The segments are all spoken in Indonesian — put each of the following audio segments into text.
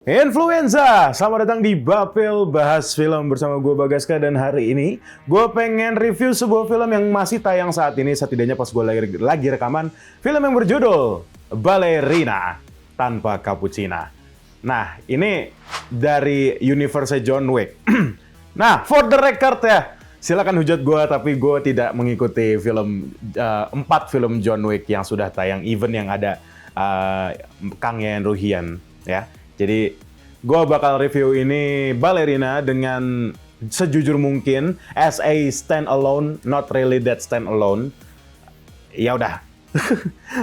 Influenza, selamat datang di Bapil Bahas Film bersama gue Bagaska, dan hari ini gue pengen review sebuah film yang masih tayang saat ini, setidaknya pas gue lagi rekaman, film yang berjudul Ballerina Tanpa Cappuccina. Nah, ini dari universe John Wick. Nah, for the record ya, silakan hujat gue, tapi gue tidak mengikuti film 4 film John Wick yang sudah tayang, even yang ada Kang Yayan Ruhian ya. Jadi, gue bakal review ini Ballerina dengan sejujur mungkin, as a stand-alone, not really that stand-alone. Ya udah,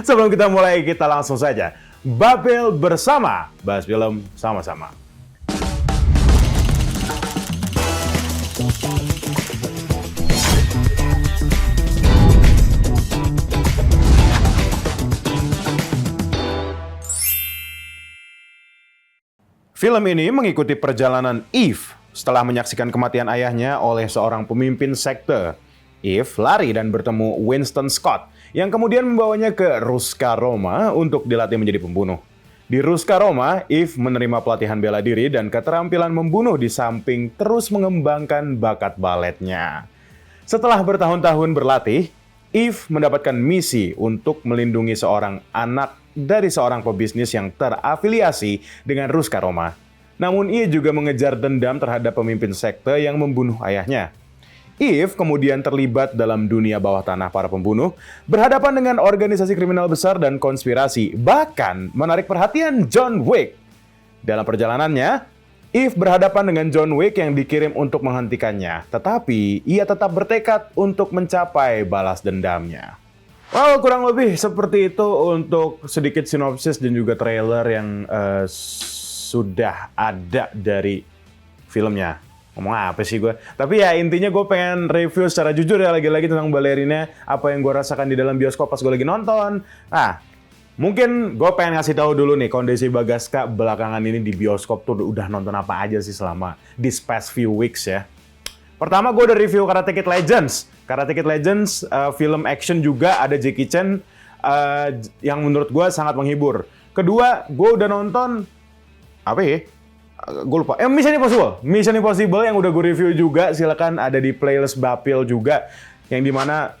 sebelum kita mulai, kita langsung saja Bapil bersama, bahas film sama-sama. Film ini mengikuti perjalanan Eve setelah menyaksikan kematian ayahnya oleh seorang pemimpin sekte. Eve lari dan bertemu Winston Scott yang kemudian membawanya ke Ruska Roma untuk dilatih menjadi pembunuh. Di Ruska Roma, Eve menerima pelatihan bela diri dan keterampilan membunuh di samping terus mengembangkan bakat baletnya. Setelah bertahun-tahun berlatih, Eve mendapatkan misi untuk melindungi seorang anak dari seorang pebisnis yang terafiliasi dengan Ruska Roma. Namun ia juga mengejar dendam terhadap pemimpin sekte yang membunuh ayahnya. Eve kemudian terlibat dalam dunia bawah tanah para pembunuh, berhadapan dengan organisasi kriminal besar dan konspirasi, bahkan menarik perhatian John Wick. Dalam perjalanannya, Eve berhadapan dengan John Wick yang dikirim untuk menghentikannya, tetapi ia tetap bertekad untuk mencapai balas dendamnya. Well, kurang lebih seperti itu untuk sedikit sinopsis dan juga trailer yang sudah ada dari filmnya. Ngomong apa sih gue? Tapi ya intinya gue pengen review secara jujur ya, lagi-lagi tentang Ballerina, apa yang gue rasakan di dalam bioskop pas gue lagi nonton. Nah, mungkin gue pengen ngasih tahu dulu nih kondisi Bagaska belakangan ini di bioskop tuh udah nonton apa aja sih selama this past few weeks ya. Pertama, gue udah review Karate Kid Legends. Karate Kid Legends, film action juga, ada Jackie Chan, yang menurut gue sangat menghibur. Kedua, gue udah nonton, apa ya? Gue lupa. Mission Impossible. Mission Impossible yang udah gue review juga, silakan ada di playlist Bapil juga. Yang dimana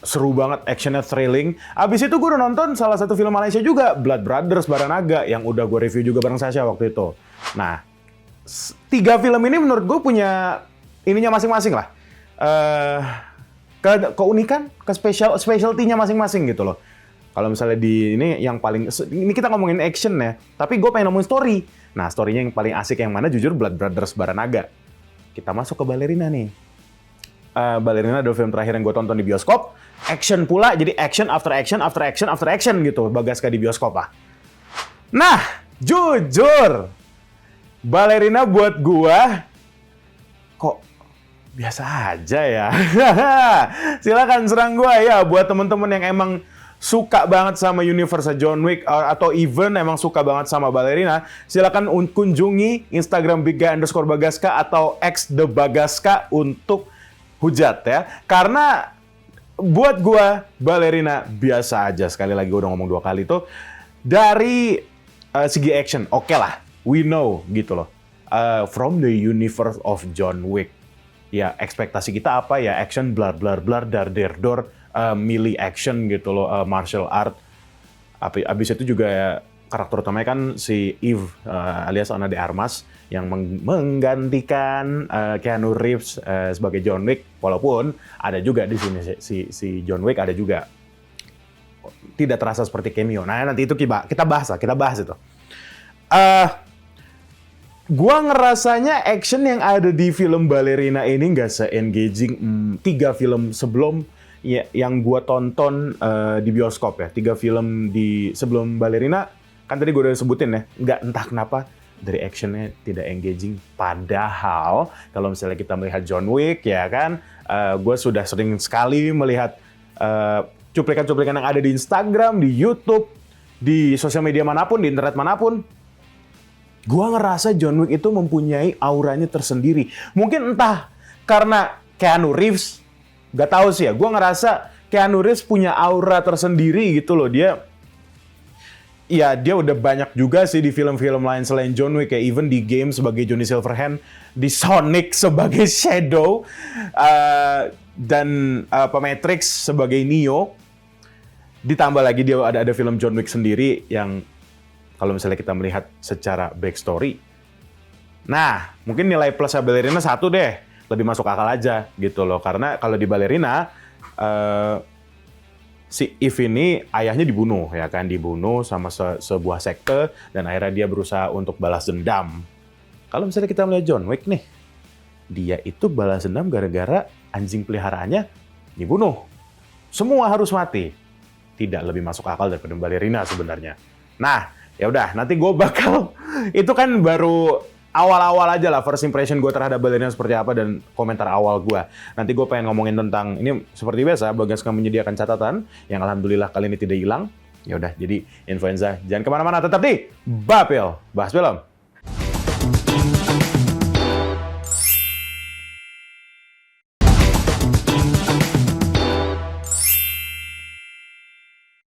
seru banget, actionnya thrilling. Abis itu gue udah nonton salah satu film Malaysia juga, Blood Brothers Baranaga, yang udah gue review juga bareng Sasha waktu itu. Nah, 3 film ini menurut gue punya ininya masing-masing lah. Keunikan, specialty-nya masing-masing gitu loh. Kalau misalnya di ini yang paling, ini kita ngomongin action ya, tapi gue pengen ngomongin story. Nah, story-nya yang paling asik yang mana jujur Blood Brothers Baranaga. Kita masuk ke Ballerina nih. Ballerina adalah film terakhir yang gue tonton di bioskop. Action pula, jadi action after action after action after action gitu. Bagaska di bioskop lah. Nah, jujur, Ballerina buat gue kok biasa aja ya. Silakan serang gue ya buat temen-temen yang emang suka banget sama universe John Wick atau even emang suka banget sama Ballerina. Silakan kunjungi Instagram @bigga_bagaska atau @thebagaska untuk hujat ya. Karena buat gue Ballerina biasa aja. Sekali lagi udah ngomong 2 kali tuh. Dari segi action, oke lah. We know gitu loh. From the universe of John Wick. Ya, ekspektasi kita apa ya? Action, blar, blar, blar, dar, der, dor, melee action gitu loh, martial art. Abis itu juga ya, karakter utamanya kan si Eve alias Ana de Armas yang menggantikan Keanu Reeves sebagai John Wick. Walaupun ada juga di sini si John Wick ada juga. Tidak terasa seperti cameo. Nah, nanti itu kita bahas itu. Gua ngerasanya action yang ada di film Ballerina ini nggak se-engaging 3 film sebelum ya, yang gua tonton di bioskop ya. 3 film sebelum Ballerina, kan tadi gua udah sebutin ya, nggak entah kenapa dari actionnya tidak engaging. Padahal kalau misalnya kita melihat John Wick ya kan, gua sudah sering sekali melihat cuplikan-cuplikan yang ada di Instagram, di YouTube, di sosial media manapun, di internet manapun. Gua ngerasa John Wick itu mempunyai auranya tersendiri. Mungkin entah karena Keanu Reeves, gak tahu sih ya. Gua ngerasa Keanu Reeves punya aura tersendiri gitu loh. Dia ya dia udah banyak juga sih di film-film lain selain John Wick, kayak even di game sebagai Johnny Silverhand, di Sonic sebagai Shadow, dan Matrix sebagai Neo. Ditambah lagi dia ada film John Wick sendiri yang kalau misalnya kita melihat secara backstory, nah mungkin nilai plusnya Ballerina 1 deh, lebih masuk akal aja gitu loh. Karena kalau di Ballerina, si Eve ini ayahnya dibunuh ya kan, dibunuh sama sebuah sekte dan akhirnya dia berusaha untuk balas dendam. Kalau misalnya kita melihat John Wick nih, dia itu balas dendam gara-gara anjing peliharaannya dibunuh. Semua harus mati. Tidak lebih masuk akal daripada Ballerina sebenarnya. Nah, ya udah, nanti gue bakal itu kan baru awal-awal aja lah, first impression gue terhadap Ballerina seperti apa dan komentar awal gue. Nanti gue pengen ngomongin tentang, ini seperti biasa, Bagas akan menyediakan catatan yang alhamdulillah kali ini tidak hilang. Ya udah, jadi influenza jangan kemana-mana, tetap di Bapil Bahas Film.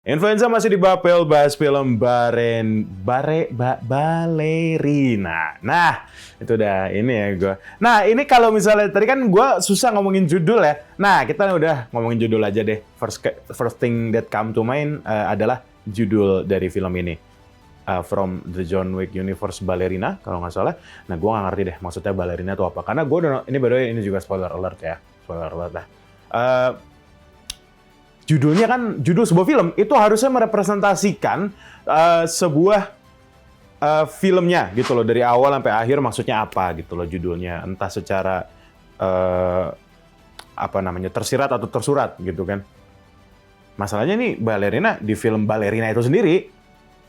Influenza masih di Bapel, bahas film Ballerina. Nah, itu udah ini ya gue. Nah, ini kalau misalnya tadi kan gue susah ngomongin judul ya. Nah, kita udah ngomongin judul aja deh. First thing that come to mind adalah judul dari film ini. From the John Wick Universe, Ballerina, kalau nggak salah. Nah, gue nggak ngerti deh maksudnya Ballerina itu apa. Karena gue udah, ini by the way, ini juga spoiler alert ya. Spoiler alert lah. Judulnya kan, judul sebuah film itu harusnya merepresentasikan sebuah filmnya gitu loh, dari awal sampai akhir maksudnya apa gitu loh judulnya, entah secara tersirat atau tersurat gitu kan. Masalahnya nih Ballerina, di film Ballerina itu sendiri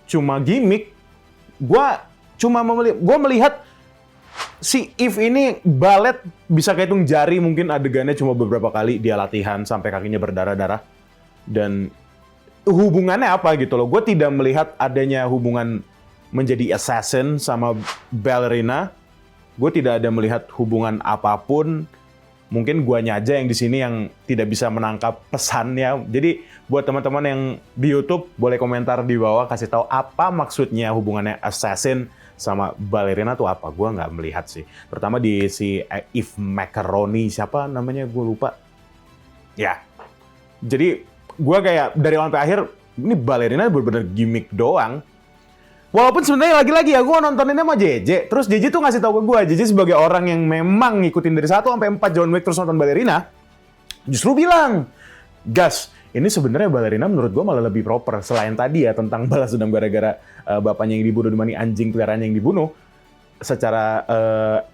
cuma gimmick. Gue melihat si Eve ini balet bisa kehitung jari, mungkin adegannya cuma beberapa kali dia latihan sampai kakinya berdarah-darah. Dan hubungannya apa gitu loh. Gue tidak melihat adanya hubungan menjadi assassin sama Ballerina. Gue tidak ada melihat hubungan apapun. Mungkin guanya aja yang di sini yang tidak bisa menangkap pesannya. Jadi buat teman-teman yang di YouTube boleh komentar di bawah kasih tahu apa maksudnya hubungannya assassin sama Ballerina tuh apa. Gue nggak melihat sih. Terutama di si Eve Macaroni, siapa namanya gue lupa. Ya. Jadi gue kayak dari awal sampai akhir, ini Ballerina bener-bener gimmick doang. Walaupun sebenarnya lagi-lagi ya gue nontoninnya sama JJ. Terus JJ tuh ngasih tahu ke gue, JJ sebagai orang yang memang ngikutin dari 1 sampai 4 John Wick terus nonton Ballerina, justru bilang, Gas, ini sebenarnya Ballerina menurut gue malah lebih proper. Selain tadi ya tentang balas dendam gara-gara bapaknya yang dibunuh dimani anjing peliharaannya yang dibunuh. Secara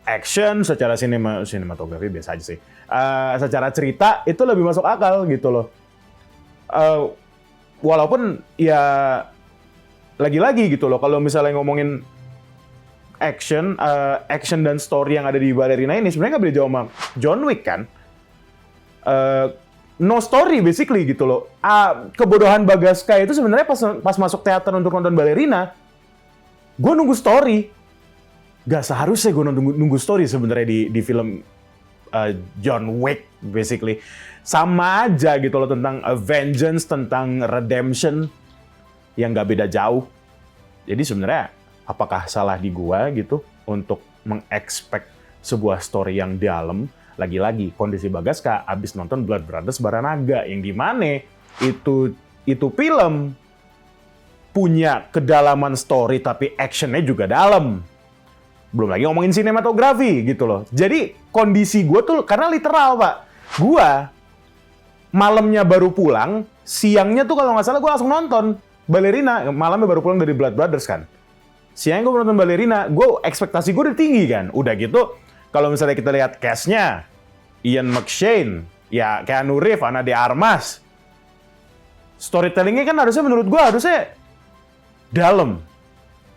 action, secara sinematografi biasa aja sih. Secara cerita itu lebih masuk akal gitu loh. Walaupun ya lagi-lagi gitu loh, kalau misalnya ngomongin action dan story yang ada di Ballerina ini sebenarnya nggak beda jauh sama John Wick kan. No story basically gitu loh. Kebodohan Bagaska itu sebenarnya pas masuk teater untuk nonton Ballerina, gue nunggu story. Gak seharusnya gue nunggu story sebenarnya di film John Wick basically. Sama aja gitu loh, tentang vengeance, tentang redemption yang gak beda jauh. Jadi sebenarnya apakah salah di gua gitu untuk mengexpect sebuah story yang dalam? Lagi-lagi kondisi Bagaska abis nonton Blood Brothers Baranaga yang dimana itu film punya kedalaman story tapi actionnya juga dalam. Belum lagi ngomongin sinematografi gitu loh. Jadi kondisi gua tuh karena literal pak, gua malamnya baru pulang, siangnya tuh kalau nggak salah gue langsung nonton Ballerina. Malamnya baru pulang dari Blood Brothers kan. Siangnya gue nonton Ballerina, ekspektasi gue udah tinggi kan. Udah gitu, kalau misalnya kita lihat cast-nya, Ian McShane, ya Keanu Reeves, Ana de Armas. Storytelling-nya kan menurut gue harusnya dalam.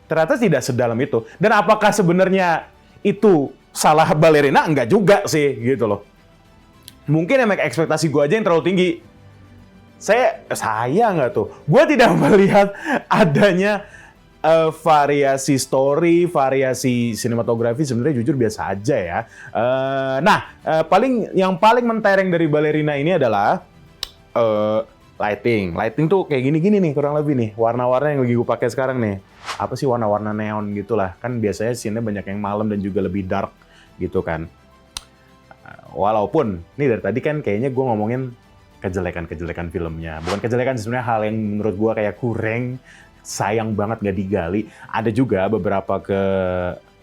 Ternyata tidak sedalam itu. Dan apakah sebenarnya itu salah Ballerina? Enggak juga sih gitu loh. Mungkin emang ekspektasi gue aja yang terlalu tinggi. Saya nggak tuh. Gue tidak melihat adanya variasi story, variasi sinematografi. Sebenarnya jujur biasa aja ya. Yang paling mentereng dari Ballerina ini adalah Lighting tuh kayak gini-gini nih kurang lebih nih. Warna-warna yang lagi gue pakai sekarang nih. Apa sih warna-warna neon gitulah. Kan biasanya scene-nya banyak yang malam dan juga lebih dark gitu kan. Walaupun, nih dari tadi kan kayaknya gue ngomongin kejelekan-kejelekan filmnya. Bukan kejelekan, sebenarnya hal yang menurut gue kayak kurang, sayang banget gak digali. Ada juga beberapa keasikan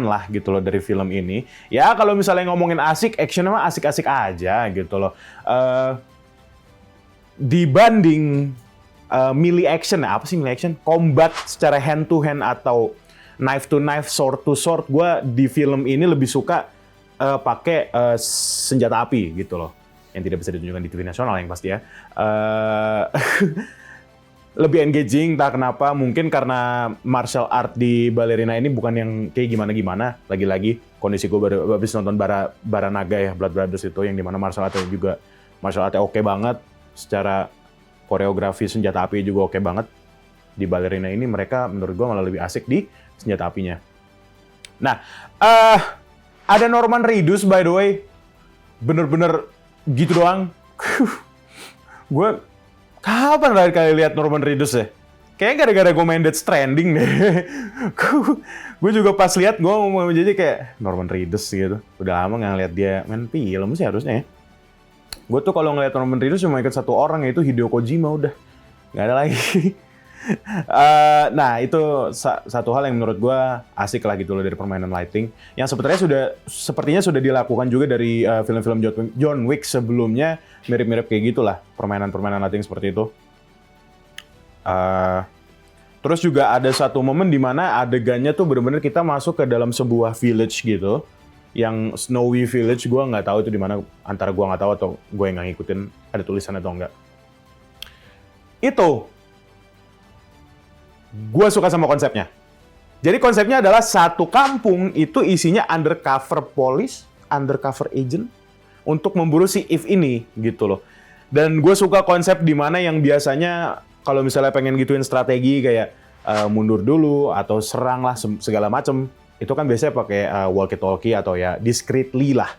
lah gitu loh dari film ini. Ya kalau misalnya ngomongin asik, actionnya mah asik-asik aja gitu loh. Dibanding melee action, apa sih melee action? Combat secara hand to hand atau knife to knife, sword to sword, gue di film ini lebih suka pakai senjata api gitu loh, yang tidak bisa ditunjukkan di TV nasional yang pasti ya. Lebih engaging, tak kenapa, mungkin karena martial art di Ballerina ini bukan yang kayak gimana-gimana. Lagi-lagi kondisi gue baru habis nonton Baranaga ya, Blood Brothers itu, yang dimana martial artnya juga oke banget. Secara koreografi senjata api juga oke banget. Di Ballerina ini mereka menurut gue malah lebih asik di senjata apinya. Nah, ada Norman Reedus by the way. Bener-bener gitu doang. Gue kapan terakhir kali lihat Norman Reedus ya? Kayaknya gara-gara gue main Death Stranding deh. Gue juga pas lihat gue mau jadi kayak Norman Reedus gitu. Udah lama nggak ngeliat dia main film sih harusnya ya. Gue tuh kalau ngeliat Norman Reedus cuma ikut satu orang, yaitu Hideo Kojima, udah nggak ada lagi. Nah itu satu hal yang menurut gue asik lah gitu loh dari permainan lighting, yang sepertinya sudah dilakukan juga dari film-film John Wick sebelumnya, mirip-mirip kayak gitulah permainan lighting seperti itu. Terus juga ada satu momen di mana adegannya tuh benar-benar kita masuk ke dalam sebuah village gitu, yang Snowy Village. Gue nggak tahu itu di mana, antara gue nggak tahu atau gue yang nggak ngikutin ada tulisan atau enggak. Itu gue suka sama konsepnya. Jadi konsepnya adalah satu kampung itu isinya undercover police, undercover agent untuk memburu si Eve ini gitu loh. Dan gue suka konsep di mana yang biasanya kalau misalnya pengen gituin strategi kayak mundur dulu atau serang lah segala macem, itu kan biasanya pakai walkie-talkie atau ya discreetly lah.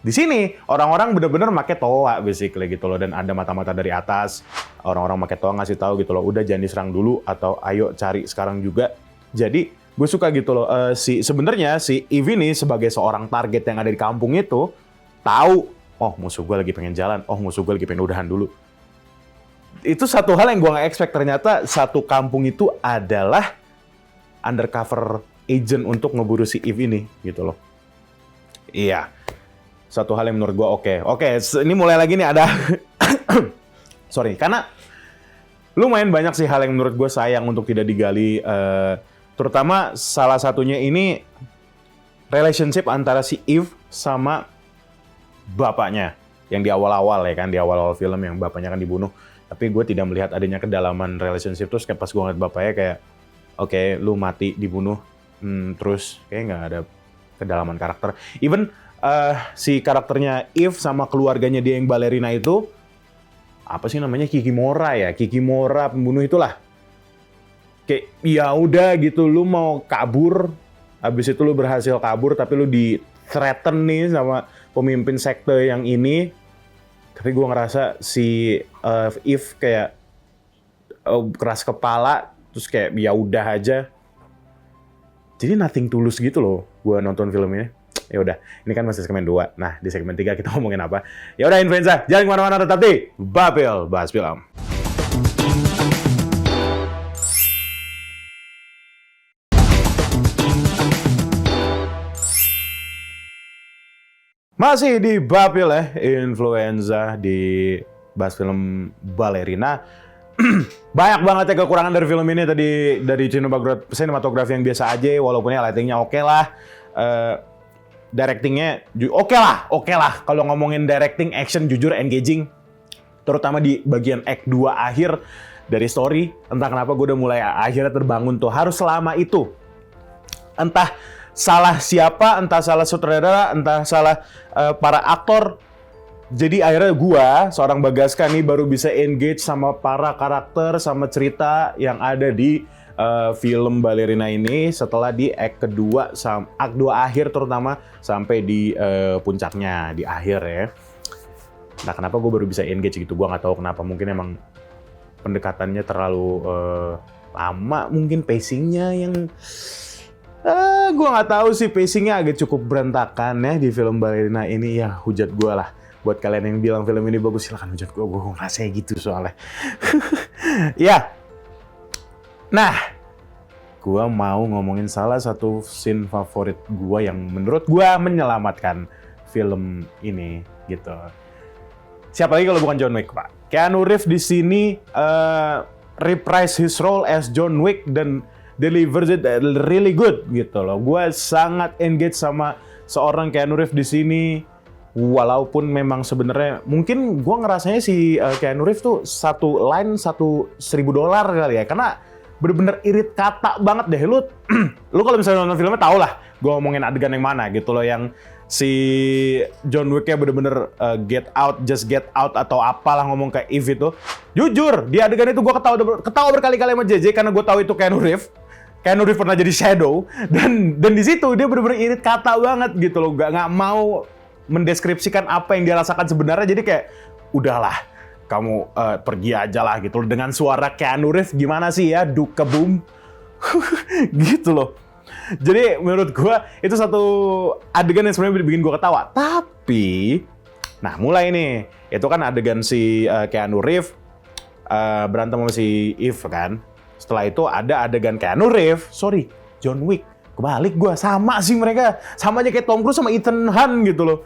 Di sini orang-orang bener-bener pakai toa basically gitu loh, dan ada mata-mata dari atas. Orang-orang pakai toa ngasih tahu gitu loh, udah jangan diserang dulu atau ayo cari sekarang juga. Jadi gue suka gitu loh. Sebenarnya si Eve ini sebagai seorang target yang ada di kampung itu tahu, oh musuh gue lagi pengen jalan, oh musuh gue lagi pengen udahan dulu. Itu satu hal yang gue nggak expect, ternyata satu kampung itu adalah undercover agent untuk ngeburu si Eve ini gitu loh. Iya. Satu hal yang menurut gue oke. Ini mulai lagi nih ada sorry, karena lumayan banyak sih hal yang menurut gue sayang untuk tidak digali, terutama salah satunya ini relationship antara si Eve sama bapaknya yang di awal-awal ya kan, di awal-awal film yang bapaknya kan dibunuh, tapi gue tidak melihat adanya kedalaman relationship. Terus kayak pas gue ngeliat bapaknya kayak oke, lu mati dibunuh, terus kayak nggak ada kedalaman karakter. Even si karakternya Eve sama keluarganya dia yang Ballerina itu, apa sih namanya, Kikimora ya, Kikimora pembunuh itulah. Kayak ya udah gitu, lu mau kabur, habis itu lu berhasil kabur tapi lu di-threaten nih sama pemimpin sekte yang ini. Tapi gue ngerasa si Eve kayak keras kepala, terus kayak ya udah aja. Jadi nothing tulus gitu loh gue nonton film ini. Ya udah, ini kan masih segmen 2. Nah, di segmen 3 kita ngomongin apa? Ya udah influenza, jangan kemana-mana, tetap di Bapil Bahas Film. Masih di Bapil ya, influenza di Bahas Film Ballerina. Banyak banget ya kekurangan dari film ini tadi, dari sinematografi yang biasa aja, walaupun ya lightingnya oke lah. Directingnya oke lah. Kalau ngomongin directing, action jujur engaging, terutama di bagian act 2 akhir dari story. Entah kenapa gue udah mulai akhirnya terbangun tuh, harus selama itu. Entah salah siapa, entah salah sutradara, entah salah para aktor. Jadi akhirnya gue, seorang Bagaska nih, baru bisa engage sama para karakter, sama cerita yang ada di film Ballerina ini setelah di act kedua, act 2 akhir terutama, sampai di puncaknya, di akhir ya. Nah kenapa gue baru bisa engage gitu, gue nggak tahu kenapa, mungkin emang pendekatannya terlalu lama, mungkin pacingnya yang gue nggak tahu sih, pacingnya agak cukup berantakan ya di film Ballerina ini. Ya hujat gue lah, buat kalian yang bilang film ini bagus silakan hujat gue ngerasa gitu soalnya. Ya, nah gue mau ngomongin salah satu scene favorit gue yang menurut gue menyelamatkan film ini gitu. Siapa lagi kalau bukan John Wick, Pak? Keanu Reeves di sini reprise his role as John Wick dan delivers it really good gitu loh. Gue sangat engage sama seorang Keanu Reeves di sini, walaupun memang sebenarnya mungkin gue ngerasanya si Keanu Reeves tuh satu line $1,000 kali ya, karena bener-bener irit kata banget deh. Lu kalau misalnya nonton filmnya tau lah gue ngomongin adegan yang mana gitu loh, yang si John Wick-nya bener-bener get out, just get out atau apalah ngomong ke Eve itu. Jujur, di adegan itu gue ketawa berkali-kali sama JJ karena gue tahu itu Keanu Reeves. Keanu Reeves pernah jadi Shadow, dan di situ dia bener-bener irit kata banget gitu loh, nggak mau mendeskripsikan apa yang dia rasakan sebenarnya, jadi kayak udahlah kamu pergi aja lah gitu loh, dengan suara Keanu Reeves gimana sih ya, duka boom gitu loh. Jadi menurut gue itu satu adegan yang sebenarnya bikin gue ketawa. Tapi, nah mulai nih, itu kan adegan si Keanu Reeves berantem sama si Eve kan. Setelah itu ada adegan John Wick. Kebalik gue, sama sih mereka. Sama aja kayak Tom Cruise sama Ethan Hunt gitu loh.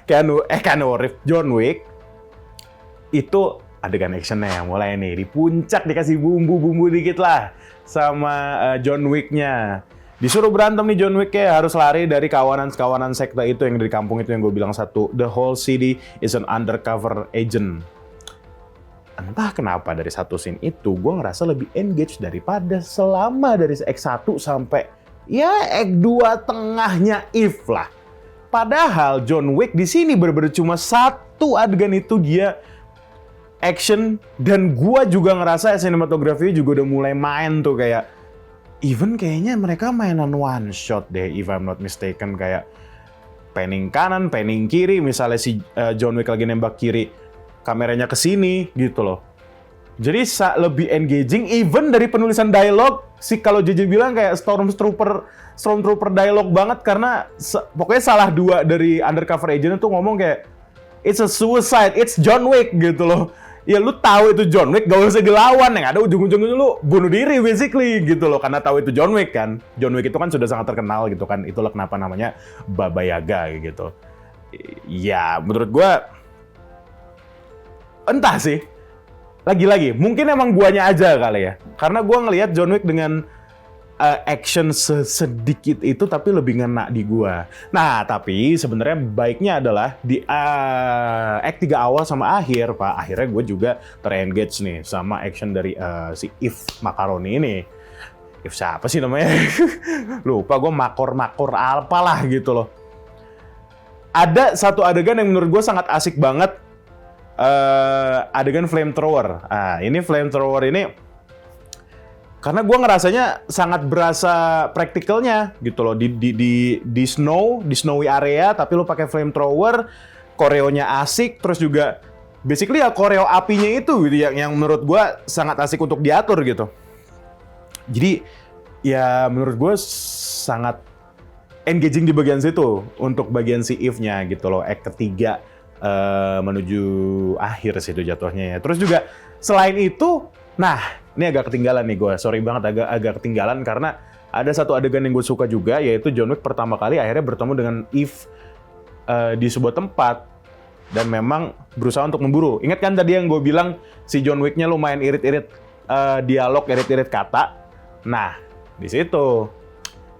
Keanu Reeves, John Wick. Itu adegan actionnya yang mulai nih. Di puncak dikasih bumbu-bumbu dikit lah sama John Wick-nya. Disuruh berantem nih John Wick ya, harus lari dari kawanan sekte itu yang dari kampung itu yang gue bilang satu. The whole city is an undercover agent. Entah kenapa dari satu scene itu gue ngerasa lebih engage daripada selama dari Act 1 sampai ya Act 2 tengahnya Eve lah. Padahal John Wick di sini bener-bener cuma satu adegan itu dia action, dan gua juga ngerasa sinematografinya juga udah mulai main tuh, kayak even kayaknya mereka mainan one shot deh if I'm not mistaken, kayak panning kanan, panning kiri, misalnya si John Wick lagi nembak kiri, kameranya ke sini gitu loh. Jadi lebih engaging even dari penulisan dialog. Kalau JJ bilang kayak Stormtrooper dialog banget, karena pokoknya salah dua dari undercover agent itu ngomong kayak it's a suicide, it's John Wick gitu loh. Ya lu tahu itu John Wick, gak usah dilawan, yang ada ujung-ujungnya lu bunuh diri basically gitu loh, karena tahu itu John Wick kan. John Wick itu kan sudah sangat terkenal gitu kan, itulah kenapa namanya Baba Yaga gitu. Ya menurut gua entah sih, lagi-lagi mungkin emang guanya aja kali ya, karena gua ngelihat John Wick dengan action sedikit itu tapi lebih ngena di gua. Nah, tapi sebenarnya baiknya adalah di act 3 awal sama akhir, Pak. Akhirnya gue juga terengage nih sama action dari si Eve Macaroni ini. Eve siapa sih namanya? Lupa gue, Makor apalah gitu loh. Ada satu adegan yang menurut gue sangat asik banget. Adegan flamethrower. Ini flamethrower ini karena gue ngerasanya sangat berasa praktikalnya gitu loh, di snowy area, tapi lo pakai flamethrower, koreonya asik, terus juga basically ya koreo apinya itu gitu yang menurut gue sangat asik untuk diatur gitu. Jadi ya menurut gue sangat engaging di bagian situ untuk bagian si Eve-nya gitu loh, act ketiga menuju akhir situ jatuhnya ya. Terus juga selain itu, nah ini agak ketinggalan nih gue, sorry banget agak ketinggalan karena ada satu adegan yang gue suka juga, yaitu John Wick pertama kali akhirnya bertemu dengan Eve di sebuah tempat dan memang berusaha untuk memburu. Ingat kan tadi yang gue bilang si John Wick-nya lumayan irit-irit dialog, irit-irit kata. Nah di situ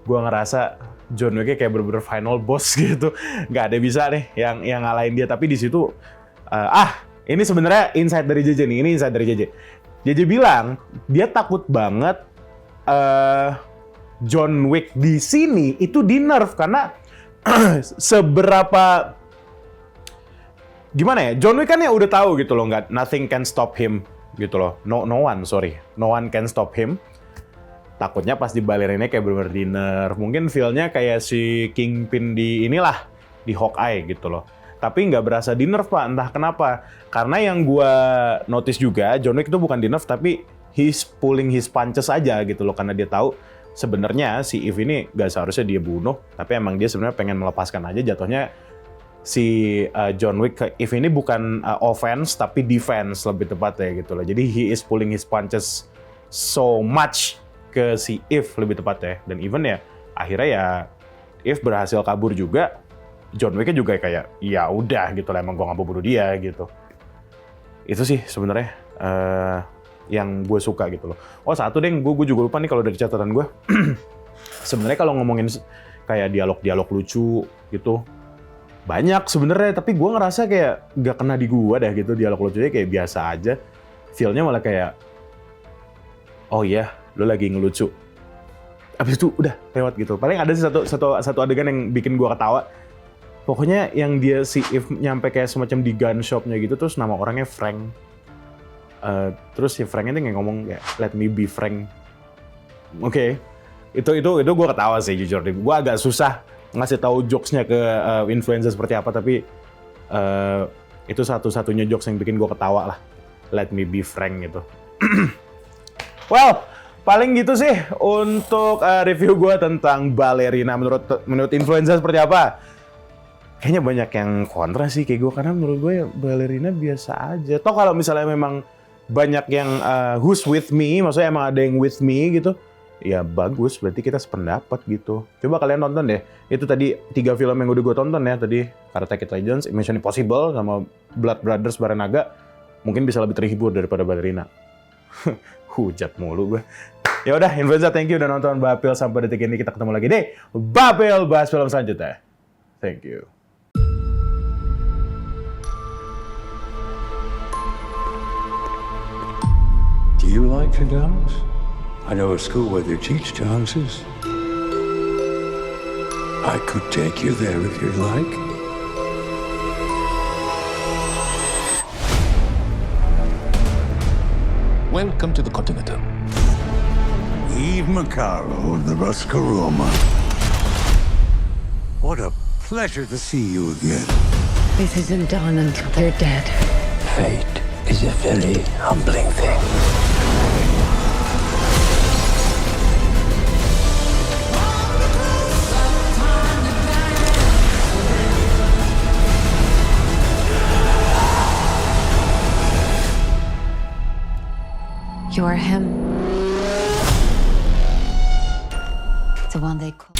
gue ngerasa John Wick-nya kayak bener-bener final boss gitu, nggak ada bisa nih yang ngalahin dia. Tapi di situ ini sebenarnya insight dari JJ nih, ini insight dari JJ. JJ bilang dia takut banget John Wick di sini itu di nerf karena seberapa gimana ya, John Wick kan ya udah tahu gitu loh, nggak, nothing can stop him gitu loh, no one can stop him. Takutnya pas di balerinnya kayak bener-bener di nerf, mungkin feel-nya kayak si Kingpin di inilah, di Hawkeye gitu loh. tapi nggak berasa di nerf Pak, entah kenapa. Karena yang gue notice juga, John Wick itu bukan di nerf, tapi he's pulling his punches aja gitu loh, karena dia tahu sebenarnya si Eve ini nggak seharusnya dia bunuh, tapi emang dia sebenarnya pengen melepaskan aja. Jatuhnya si John Wick ke Eve ini bukan offense, tapi defense lebih tepatnya gitu loh. Jadi he is pulling his punches so much ke si Eve lebih tepatnya. Dan even ya, akhirnya ya Eve berhasil kabur juga. John Wick-nya juga kayak ya udah gitu lah, emang gue nggak mau bunuh dia gitu. Itu sih sebenarnya yang gue suka gitu loh. Oh satu deh, gue juga lupa nih kalau dari catatan gue. Sebenarnya kalau ngomongin kayak dialog-dialog lucu gitu, banyak sebenarnya, tapi gue ngerasa kayak nggak kena di gue dah gitu, dialog lucunya kayak biasa aja. Feel-nya malah kayak, oh iya, lo lagi ngelucu. Abis itu udah lewat gitu. Paling ada sih satu adegan yang bikin gue ketawa. Pokoknya yang dia si Eve nyampe kayak semacam di gun shop-nya gitu, terus nama orangnya Frank. Terus si Frank itu ngomong kayak let me be Frank. Oke. Itu gue ketawa sih jujur. Gue agak susah ngasih tahu jokes-nya ke influencer seperti apa, tapi itu satu-satunya jokes yang bikin gue ketawa lah. Let me be Frank gitu. Well, paling gitu sih untuk review gue tentang Ballerina. Menurut influencer seperti apa? Kayaknya banyak yang kontra sih kayak gue, karena menurut gue Ballerina biasa aja. Toh kalau misalnya memang banyak yang who's with me, maksudnya emang ada yang with me gitu, ya bagus, berarti kita sependapat gitu. Coba kalian nonton deh, itu tadi 3 film yang udah gue tonton ya tadi, Karate Kid Legends, Mission Impossible, sama Blood Brothers Baranaga, mungkin bisa lebih terhibur daripada Ballerina. Hujat mulu gue. Ya udah, influencer, thank you udah nonton Bapil sampai detik ini. Kita ketemu lagi deh Bapil bahas film selanjutnya. Thank you. Do you like to dance? I know a school where they teach dances. I could take you there if you'd like. Welcome to the Continental. Eve Macaro of the Roscaroma. What a pleasure to see you again. This isn't done until they're dead. Fate is a very humbling thing. You're him. The one they call.